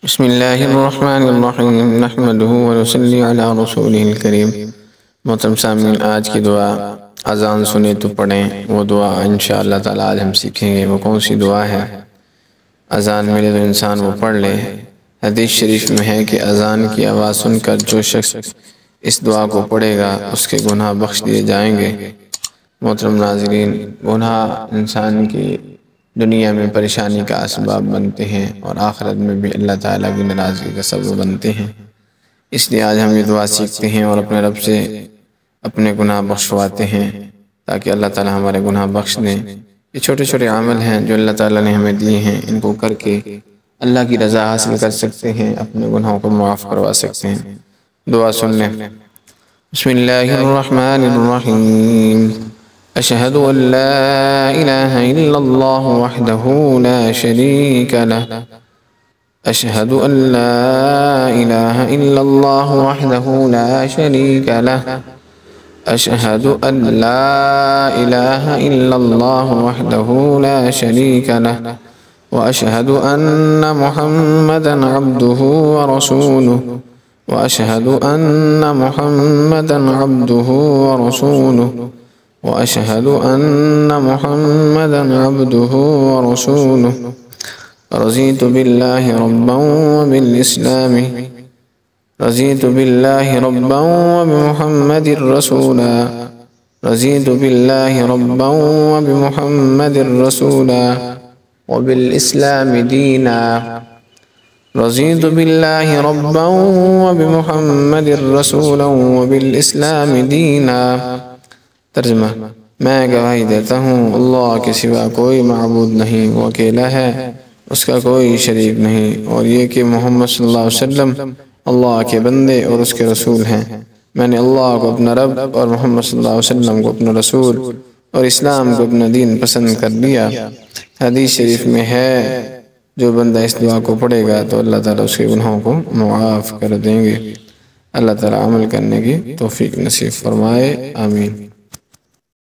بسم اللہ الرحمن الرحیم نحمدہ ونصلی علی رسولہ الکریم۔ محترم سامعین، آج کی دعا اذان سنے تو پڑھیں، وہ دعا انشاءاللہ تعالی آج ہم سیکھیں گے۔ وہ کون سی دعا ہے؟ اذان ملے تو انسان وہ پڑھ لے۔ حدیث شریف میں ہے کہ اذان کی آواز سن کر جو شخص اس دعا کو پڑھے گا اس کے گناہ بخش دیے جائیں گے۔ محترم ناظرین، گناہ انسان کی دنیا میں پریشانی کا اسباب بنتے ہیں اور آخرت میں بھی اللہ تعالیٰ کی ناراضگی کا سبب بنتے ہیں۔ اس لیے آج ہم یہ دعا سیکھتے ہیں اور اپنے رب سے اپنے گناہ بخشواتے ہیں تاکہ اللہ تعالیٰ ہمارے گناہ بخش دیں۔ یہ چھوٹے چھوٹے عمل ہیں جو اللہ تعالیٰ نے ہمیں دیے ہیں، ان کو کر کے اللہ کی رضا حاصل کر سکتے ہیں، اپنے گناہوں کو معاف کروا سکتے ہیں۔ دعا سن لیں۔ بسم اللہ الرحمن الرحیم۔ اشہد ان لا الہ الا اللہ وحدہ لا شریک لہ۔ اشہد ان لا الہ الا اللہ وحدہ لا شریک لہ۔ اشہد ان لا الہ الا اللہ وحدہ لا شریک لہ۔ واشہد ان محمدا عبدہ ورسولہ۔ واشہد ان محمدا عبدہ ورسولہ۔ واشہد ان محمدا عبدہ ورسولہ۔ رضیت باللہ ربا وبالاسلام رضیت باللہ ربا وبمحمد رسولا۔ رضیت باللہ ربا وبمحمد رسولا وبالاسلام دینا۔ رضیت باللہ ربا وبمحمد رسولا وبالاسلام دینا۔ ترجمہ: میں گواہی دیتا ہوں اللہ کے سوا کوئی معبود نہیں، وہ اکیلا ہے، اس کا کوئی شریک نہیں، اور یہ کہ محمد صلی اللہ علیہ وسلم اللہ کے بندے اور اس کے رسول ہیں۔ میں نے اللہ کو اپنا رب اور محمد صلی اللہ علیہ وسلم کو اپنا رسول اور اسلام کو اپنا دین پسند کر لیا۔ حدیث شریف میں ہے جو بندہ اس دعا کو پڑھے گا تو اللہ تعالیٰ اس کے گناہوں کو معاف کر دیں گے۔ اللہ تعالیٰ عمل کرنے کی توفیق نصیب فرمائے، آمین۔